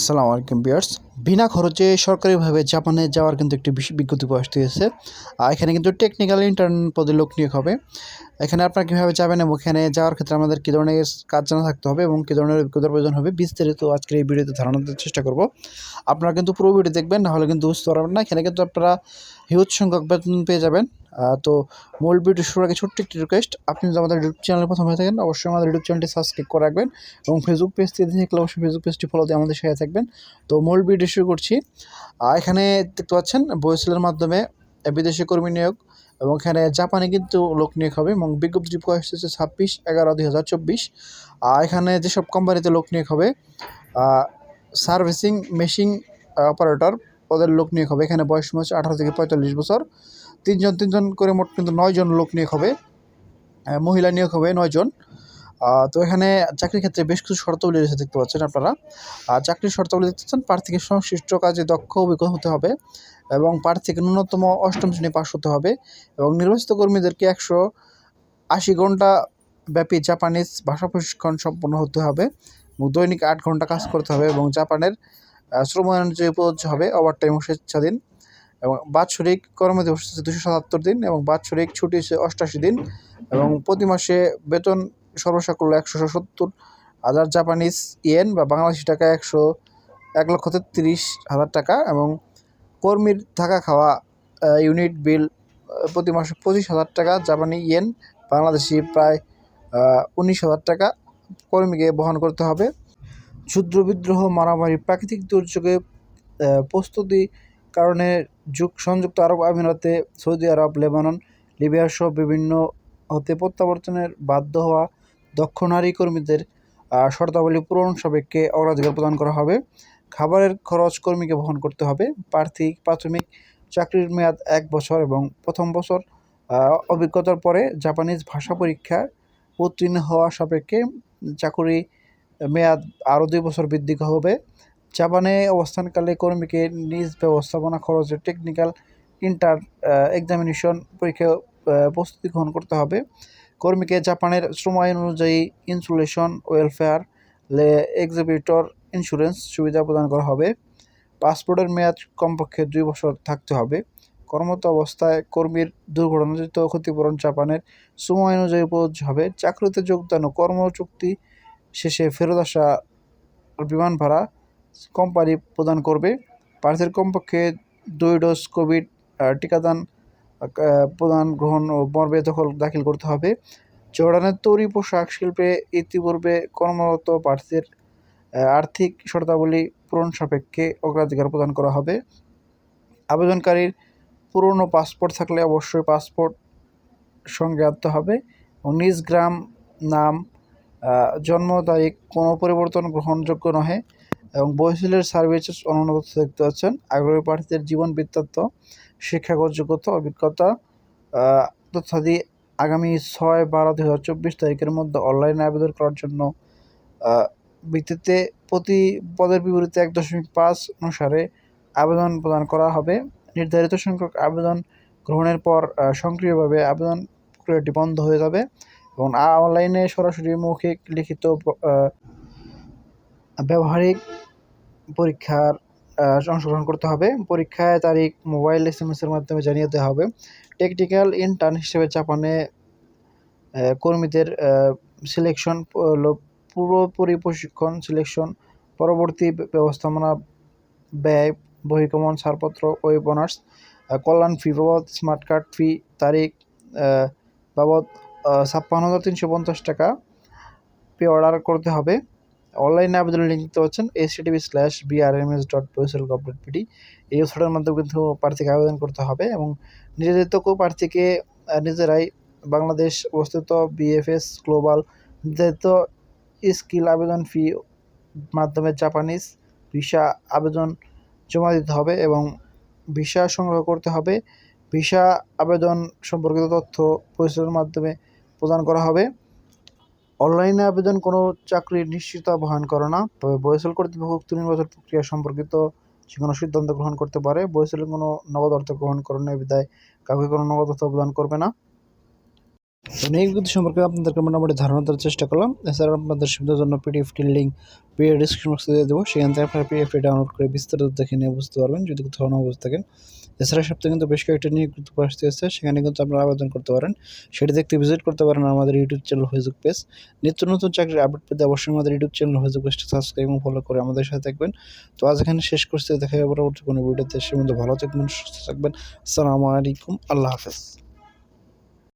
আসসালামু আলাইকুম ভিউয়ার্স। বিনা খরচে সরকারিভাবে জাপানে যাওয়ার কিন্তু একটি বিজ্ঞপ্তি প্রকাশিত হয়েছে। এখানে কিন্তু টেকনিক্যাল ইন্টার্ন পদে লোক নিয়োগ হবে। এখানে আপনারা কীভাবে যাবেন এবং এখানে যাওয়ার ক্ষেত্রে আমাদের কী ধরনের কাজ জানা থাকতে হবে এবং কী ধরনের অভিজ্ঞতার প্রয়োজন হবে বিস্তারিত আজকের এই ভিডিওতে ধারণা দেওয়ার চেষ্টা করব। আপনারা কিন্তু পুরো ভিডিও দেখবেন, নাহলে কিন্তু বুঝতে পারবেন না। এখানে কিন্তু আপনারা হিউজ সংখ্যক বেতন পেয়ে যাবেন। তো মূল ভিডিও শুরুর আগে ছোট্ট একটি রিকোয়েস্ট, আপনি যদি আমাদের ইউটিউব চ্যানেলে প্রথম হয়ে থাকেন অবশ্যই আমাদের ইউটিউব চ্যানেলটি সাবস্ক্রাইব করে রাখবেন এবং ফেসবুক পেজ থেকে দেখলে অবশ্যই ফেসবুক পেজটি ফলো দিয়ে আমাদের সাথে থাকবেন। তো মূল ভিডিও শুরু করছি। এখানে দেখতে পাচ্ছেন বয়সেলের মাধ্যমে বিদেশি কর্মী নিয়োগ এবং এখানে জাপানে কিন্তু লোক নিয়োগ হবে এবং বিজ্ঞপ্তি প্রকাশ হচ্ছে 26/11/2024। এখানে যেসব কোম্পানিতে লোক নিয়োগ হবে, সার্ভিসিং মেশিন অপারেটর পদের লোক নিয়োগ হবে। এখানে বয়স সীমা হচ্ছে 18 থেকে 45 বছর। তিনজন করে মোট কিন্তু 9 জন লোক নিয়োগ হবে। মহিলা নিয়োগ হবে 9 জন। তো এখানে চাকরির ক্ষেত্রে বেশ কিছু শর্তাবলী রয়েছে, দেখতে পাচ্ছেন আপনারা। চাকরির শর্তাবলী দেখতে পাচ্ছেন, প্রার্থীকে সংশ্লিষ্ট কাজে দক্ষ অভিজ্ঞ হতে হবে এবং প্রার্থীকে ন্যূনতম 8ম শ্রেণী পাস হতে হবে এবং নির্বাচিত কর্মীদেরকে 180 ঘন্টা ব্যাপী জাপানিজ ভাষা প্রশিক্ষণ সম্পন্ন হতে হবে এবং দৈনিক 8 ঘন্টা কাজ করতে হবে এবং জাপানের শ্রম আইন অনুযায়ী প্রযোজ্য হবে ওভারটাইম ও স্বেচ্ছাদিন এবং বাৎসরিক কর্মদিবস হচ্ছে 277 দিন এবং বাৎসরিক ছুটি হচ্ছে 88 দিন এবং প্রতি মাসে বেতন সর্বসাকুল্য 170,000 জাপানিজ ইয়েন বা বাংলাদেশি টাকা 1,33,000 টাকা এবং কর্মীর থাকা খাওয়া ইউনিট বিল প্রতি মাসে 25,000 টাকা জাপানি ইয়েন, বাংলাদেশি প্রায় 19,000 টাকা কর্মীকে বহন করতে হবে। যুদ্ধ বিদ্রোহ, মারামারি, প্রাকৃতিক দুর্যোগে প্রস্তুতি কারণে সংযুক্ত আরব আমিরাতে, সৌদি আরব, লেবানন, লিবিয়া সহ বিভিন্ন হতে প্রত্যাবর্তনের বাধ্য হওয়া দক্ষ নারী কর্মীদের শর্তাবলী পূরণ সাপেক্ষে অগ্রাধিকার প্রদান করা হবে। খাবারের খরচ কর্মীকে বহন করতে হবে। প্রাথমিক চাকরির মেয়াদ 1 বছর এবং প্রথম বছর অভিজ্ঞতার পরে জাপানিজ ভাষা পরীক্ষা উত্তীর্ণ হওয়া সাপেক্ষে চাকরি মেয়াদ আরও 2 বছর বৃদ্ধি হবে। জাপানে অবস্থানকালে কর্মীকে নিজ ব্যবস্থাপনা খরচে টেকনিক্যাল ইন্টার এক্সামিনেশন পরীক্ষা প্রস্তুতি গ্রহণ করতে হবে। কর্মীকে জাপানের শ্রম আইন অনুযায়ী ইনসুলেশন, ওয়েলফেয়ার, এক্সিবিটর ইন্স্যুরেন্স সুবিধা প্রদান করা হবে। পাসপোর্টের মেয়াদ কমপক্ষে 2 বছর থাকতে হবে। কর্মরত অবস্থায় কর্মীর দুর্ঘটনাজনিত ক্ষতিপূরণ জাপানের শ্রম আইন অনুযায়ী প্রযোজ্য হবে। চাকরিতে যোগদান ও কর্মচুক্তি শেষে ফেরত আসা বিমান ভাড়া কোম্পানি প্রদান করবে। প্রার্থীর কমপক্ষে 2 ডোজ কোভিড টিকাদান প্রদান গ্রহণ ও মর্মে দাখিল করতে হবে। জর্ডানের তৈরি পোশাক শিল্পে ইতিপূর্বে কর্মরত প্রার্থীর আর্থিক শর্তাবলী পূরণ সাপেক্ষে অগ্রাধিকার প্রদান করা হবে। আবেদনকারীর পুরনো পাসপোর্ট থাকলে অবশ্যই পাসপোর্ট সঙ্গে আনতে হবে এবং নিজ গ্রাম, নাম, জন্ম তারিখ কোনো পরিবর্তন গ্রহণযোগ্য নহে এবং বয়সিলের সার্ভিসেস অন্যান্য তথ্য দেখতে পাচ্ছেন। আগ্রহী প্রার্থীদের জীবন বৃত্তান্ত, শিক্ষাগত যোগ্যতা, অভিজ্ঞতা তথ্যাদি আগামী 6/12/2024 তারিখের মধ্যে অনলাইনে আবেদন করার জন্য ভিত্তিতে প্রতি পদের বিপরীতে 1.5 অনুসারে আবেদন প্রদান করা হবে। নির্ধারিত সংখ্যক আবেদন গ্রহণের পর সক্রিয়ভাবে আবেদন প্রক্রিয়াটি বন্ধ হয়ে যাবে এবং অনলাইনে সরাসরি মৌখিক, লিখিত, ব্যবহারিক পরীক্ষার অংশগ্রহণ করতে হবে। পরীক্ষায় তারিখ মোবাইল SMS-এর মাধ্যমে জানিয়ে দেওয়া হবে। টেকনিক্যাল ইন্টার্ন হিসেবে জাপানে কর্মীদের সিলেকশন পুরোপুরি প্রশিক্ষণ, সিলেকশন, পরবর্তী ব্যবস্থাপনা, ব্যয়, বহির্গমন, ছাড়পত্র, ওয়েব অনার্স, কল্যাণ ফি বাবদ, স্মার্ট কার্ড ফি তারিখ বাবদ 56,350 টাকা পে অর্ডার করতে হবে। অনলাইনে আবেদনের লিঙ্ক দেখতে পাচ্ছেন https://brms.boisel.gov.pd। এই ওয়েবসাইটের মাধ্যমে কিন্তু প্রার্থীকে আবেদন করতে হবে এবং নির্ধারিত প্রার্থীকে নিজেরাই বাংলাদেশ অবস্থিত BFS গ্লোবাল নির্ধারিত স্কিল আবেদন ফি মাধ্যমে জাপানিজ ভিসা আবেদন জমা দিতে হবে এবং ভিসা সংগ্রহ করতে হবে। ভিসা আবেদন সম্পর্কিত তথ্য বয়সেলের মাধ্যমে প্রদান করা হবে। অনলাইনে আবেদন কোনো চাকরির নিশ্চয়তা বহন করে না, তবে বয়সেল কর্তৃপক্ষ উক্ত নির্বাচন প্রক্রিয়া সম্পর্কিত যে কোনো সিদ্ধান্ত গ্রহণ করতে পারে। বয়সেল কোনো নগদ অর্থ গ্রহণ করে না, বিধায় কাউকে কোনো নগদ অর্থ প্রদান করবে না। তো নিয়োগ সম্পর্কে আপনাদেরকে মোটামুটি ধারণা দেওয়ার চেষ্টা করলাম। এছাড়া আপনাদের সুবিধার জন্য পিডিএফটির লিঙ্ক ভিডিও ডিসক্রিপশন বক্সে দিয়ে দেবো, সেখান থেকে আপনারা পিডিএফটি ডাউনলোড করে বিস্তারিত দেখে নিয়ে বুঝতে পারবেন যদি কোথাও না বুঝতে থাকেন। এছাড়া সপ্তাহে কিন্তু বেশ কয়েকটা নিয়োগ আসতে আছে, সেখানে কিন্তু আপনারা আবেদন করতে পারেন, সেটি দেখতে ভিজিট করতে পারেন আমাদের ইউটিউব চ্যানেল, ফেসবুক পেজ। নিত্য নতুন চাকরির আপডেট পেতে অবশ্যই আমাদের ইউটিউব চ্যানেল, ফেসবুক পেজটা সাবস্ক্রাইব এবং ফলো করে আমাদের সাথে থাকবেন। তো আজ এখানে শেষ করতে দেখা হবে পরবর্তী কোনো ভিডিওতে। সে মধ্যে ভালো থাকবেন, সুস্থ থাকবেন। আসসালামু আলাইকুম, আল্লাহ হাফেজ।